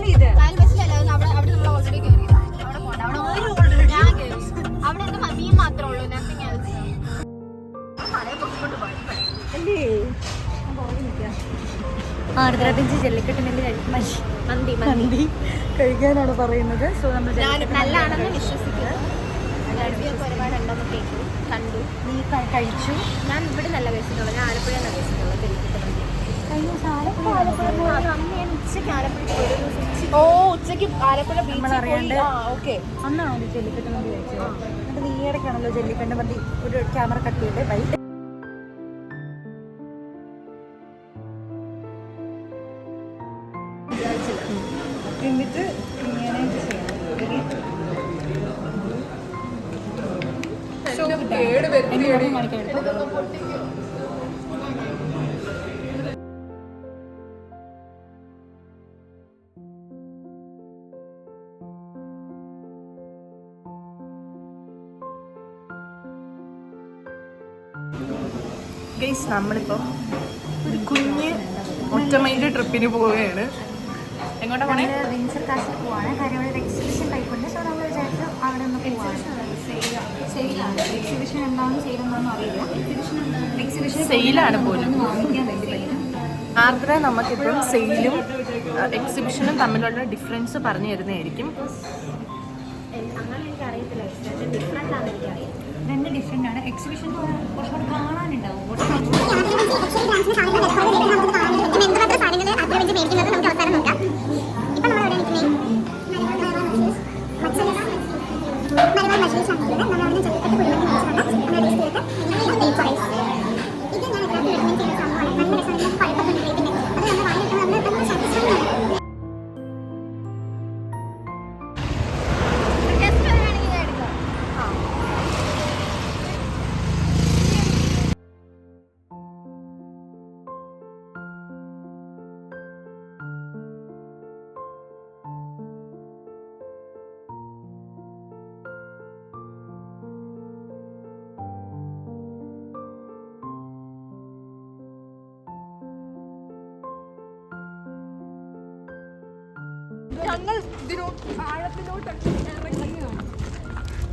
ബസ്സിൽ ഇത് അവിടെ നമ്മൾ ഓൾറെഡി കയറി. അവിടെ എന്താ മീൻ മാത്രമേ ഉള്ളൂ, നത്തിങ് എൽസ്. ആർദ്രബെഞ്ച് ജല്ലിക്കെട്ടിനെല്ലാം മന്തി കഴിക്കാനാണ് പറയുന്നത്. സോ നമ്മൾ നല്ലതാണെന്ന് വിശ്വസിക്കുന്നത്. ഒരുപാടുണ്ടെന്ന് കേട്ടു, കണ്ടു. നീ കഴിച്ചു? ഞാൻ ഇവിടെ നല്ല കഴിച്ചിട്ടുള്ളത്. ഞാൻ ആലപ്പുഴ നല്ല കഴിച്ചിട്ടുള്ളത് ജല്ലിക്കെട്ട് മന്തി. ഉച്ചക്ക് ആലപ്പുഴ നമ്മളറിയാണ്ട് അന്നാണ് ജല്ലിക്കെട്ട് മന്തി കഴിച്ചത്. എന്നിട്ട് നീ ഇടയ്ക്കാണല്ലോ ജല്ലിക്കെട്ട് മന്തി ഒരു ക്യാമറ കട്ട് ചെയ്തേ ബൈ. എന്നിട്ട് ഇങ്ങനെ ഗൈസ്, നമ്മളിപ്പോൾ ഒരു കുഞ്ഞ് ഒറ്റമൈൻഡ് ട്രിപ്പിന് പോവുകയാണ്. എങ്ങോട്ടാ പോണേ? വിൻസർ കാസിൽ പോവാണ്. കാര്യം അവിടെ ഒരു എക്സിബിഷൻ ടൈപ്പുണ്ട്. സോ നമ്മൾ വിചാരിച്ചു അവിടെ ഒന്ന് പോവാണ്. എക്സിബിഷൻ എന്താണെന്ന് ചെയ്യുന്നതെന്ന് അറിയില്ല. എക്സിബിഷൻ സെയിലാണ് പോലും. വാങ്ങിക്കാൻ വേണ്ടി ആർദ്ര നമുക്കിപ്പം സെയിലും എക്സിബിഷനും തമ്മിലുള്ള ഡിഫറൻസ് പറഞ്ഞു തരുന്നതായിരിക്കും. അങ്ങനെ എനിക്ക് അറിയത്തില്ല. ഡിഫറെൻ്റ് ആണ് എനിക്കറിയാം. രണ്ട് ഡിഫറെൻ്റ് ആണ്. എക്സിബിഷൻ കുറച്ചുകൂടെ കാണാനുണ്ടാവും.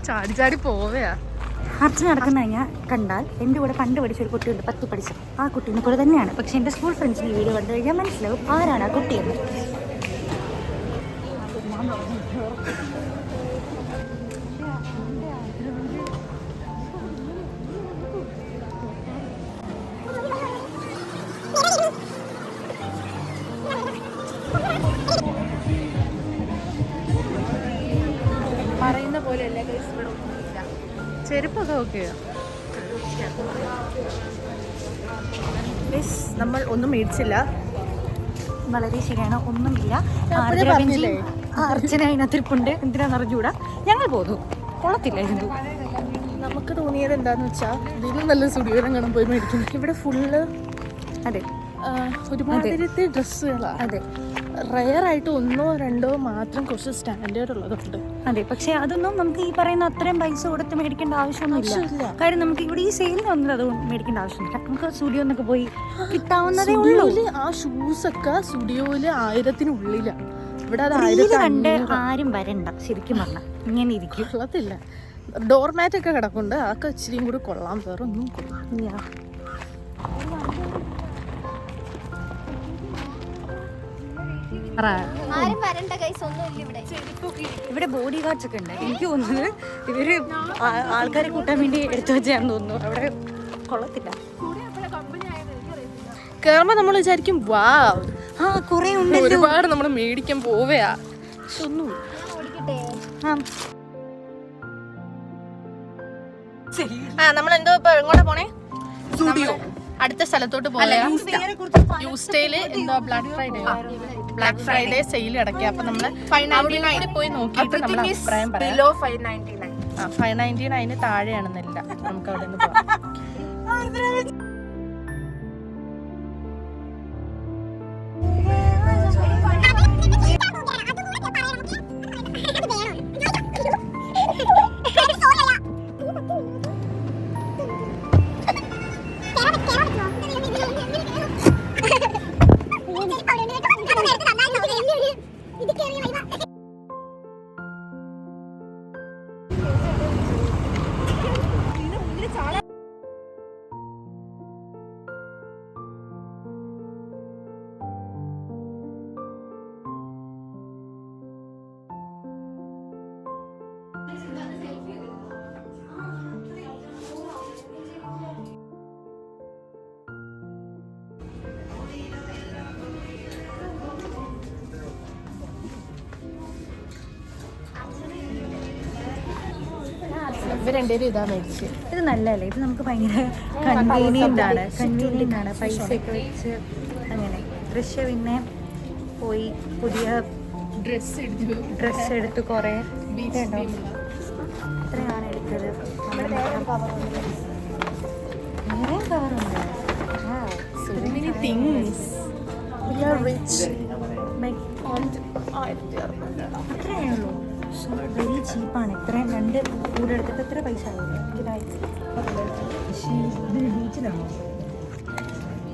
ചാടി ചാടി പോവയാ. അർച്ച നടക്കുന്ന ഞാൻ കണ്ടാൽ എൻ്റെ കൂടെ പണ്ട് പഠിച്ച ഒരു കുട്ടിയുണ്ട്, 10 പഠിച്ച ആ കുട്ടീനെ പോലെ തന്നെയാണ്. പക്ഷെ എൻ്റെ സ്കൂൾ ഫ്രണ്ട്സിന് ഈ വീഡിയോ കണ്ടു കഴിഞ്ഞാൽ മനസ്സിലാവും ആരാണ് ആ കുട്ടിയെന്ന്. പറയുന്ന പോലെ അല്ലേ ഗൈസ്, ഇവിടെ ഒന്നുമില്ല. ചെരുപ്പൊക്കെ ഓക്കെയാ. നമ്മൾ ഒന്നും മേടിച്ചില്ല. വളരെ ശരിയാണ്, ഒന്നുമില്ല. അർച്ചന അതിനകത്തിരിപ്പുണ്ട്. എന്തിനാന്ന് അറിഞ്ഞൂടാ. ഞങ്ങൾ പോന്നു, കൊള്ളത്തില്ലായിരുന്നു. നമുക്ക് തോന്നിയത് എന്താന്ന് വെച്ചാൽ ഇതിലും നല്ല സ്റ്റുഡിയോയിലും കാണാൻ പോയി മേടിക്കുന്നത്. ഇവിടെ ഫുള്ള് അതെ ഒരുമാതിരത്തെ ഡ്രസ്സുകളാണ്. അതെ, റയറായിട്ട് 1 or 2 മാത്രം കുറച്ച് സ്റ്റാൻഡേർഡ് ഉള്ളതുണ്ട്. അതെ. പക്ഷെ അതൊന്നും നമുക്ക് ഈ പറയുന്ന അത്രയും പൈസ കൊടുത്ത് മേടിക്കേണ്ട ആവശ്യമൊന്നുമില്ല. കാര്യം നമുക്ക് ഇവിടെ ഈ സെയിലിന് വന്നത് അത് മേടിക്കേണ്ട ആവശ്യമില്ല. നമുക്ക് സ്റ്റുഡിയോ എന്നൊക്കെ പോയി കിട്ടാവുന്നതേ ഉള്ളൂ. ആ ഷൂസൊക്കെ സ്റ്റുഡിയോയില് 1000-നുള്ളിലാണ്. ഇവിടെ അത് കണ്ട് ആരും വരണ്ട. ശരിക്കും പറഞ്ഞാൽ ഇങ്ങനെ ഇരിക്കും. കൊള്ളത്തില്ല. ഡോർമാറ്റൊക്കെ കിടക്കുന്നുണ്ട്, അതൊക്കെ ഇച്ചിരിയും കൂടി കൊള്ളാം. വേറെ ഒന്നും കൊള്ളാം. ഇവിടെ ബോഡി ഗാർഡ്സ് ഒക്കെ ഉണ്ട്. എനിക്ക് തോന്നുന്നത് ഇവര് ആൾക്കാരെ കൂട്ടാൻ വേണ്ടി എടുത്തു വെച്ചാന്ന് തോന്നുന്നു. അവിടെ കൊള്ളത്തില്ല. കേറുമ്പോ നമ്മൾ വിചാരിക്കും വാവ്, കുറെ ഉണ്ട്, ഒരുപാട് നമ്മൾ മേടിക്കാൻ പോവയാ. പക്ഷെ ഒന്നും നമ്മളെന്തോ ഇപ്പൊ എങ്ങോട്ടാ പോണേ? സ്റ്റുഡിയോ. അടുത്ത സ്ഥലത്തോട്ട് പോലെ യൂസ്റ്റേയില് എന്തോ ബ്ലാക്ക് ഫ്രൈഡേ സെയിൽ അടക്കുക. അപ്പൊ നമ്മള് 599 പോയി നോക്കിയിട്ട് നമ്മൾ അഭിപ്രായം പറയാം. 599 താഴെയാണെന്നില്ല. നമുക്ക് അവിടെ നിന്ന് പോവാം. ഇത് ഇവർ രണ്ടുപേരും ഇതാ മേടിച്ച്. ഇത് നല്ലതല്ലേ, ഇത് നമുക്ക് ഭയങ്കര കൺവീനിയൻ്റ് ആണ് പൈസയൊക്കെ വെച്ച് അങ്ങനെ. ദൃശ്യ പിന്നെ പോയി പുതിയ ഡ്രസ്സ് എടുത്ത് കുറേ ഇത്രയാണ് എടുത്തത്. വേറെയും കവറുണ്ട്. അത്രയേ ഉള്ളൂ. വെരി ചീപ്പാണ്. ഇത്രയും 2 കൂടെ എടുത്തിട്ട് എത്ര പൈസ ആവും? ബീച്ചിലാണോ?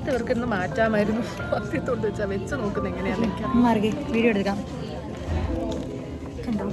ഇവർക്കൊന്ന് മാറ്റാമായിരുന്നു. പത്തിത്തോട്ട് വെച്ചാൽ വെച്ച് നോക്കുന്നത് എങ്ങനെയാണെന്ന് മാർഗെ വീഡിയോ എടുക്കാം. കണ്ടോ?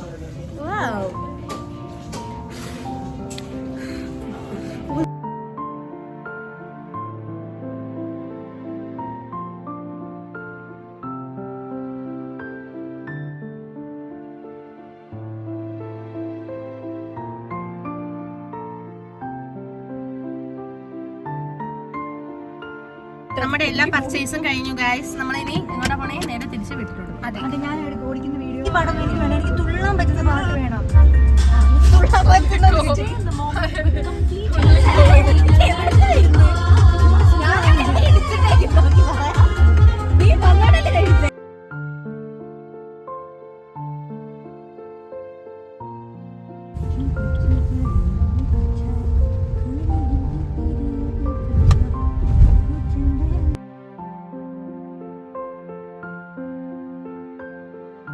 നമ്മുടെ എല്ലാ പർച്ചേസും കഴിഞ്ഞു ഗൈസ്. നമ്മളിനി എങ്ങോട്ടാ പോണേ? നേരെ തിരിച്ച് വീട്ടിലോട്ട്. അതെ, ഞാൻ ഇവിടെ ഓടിക്കുന്ന വീഡിയോ. ഈ പടം എനിക്ക് വേണം, എനിക്ക് തുള്ളാൻ പറ്റുന്ന പാട്ട് വേണം.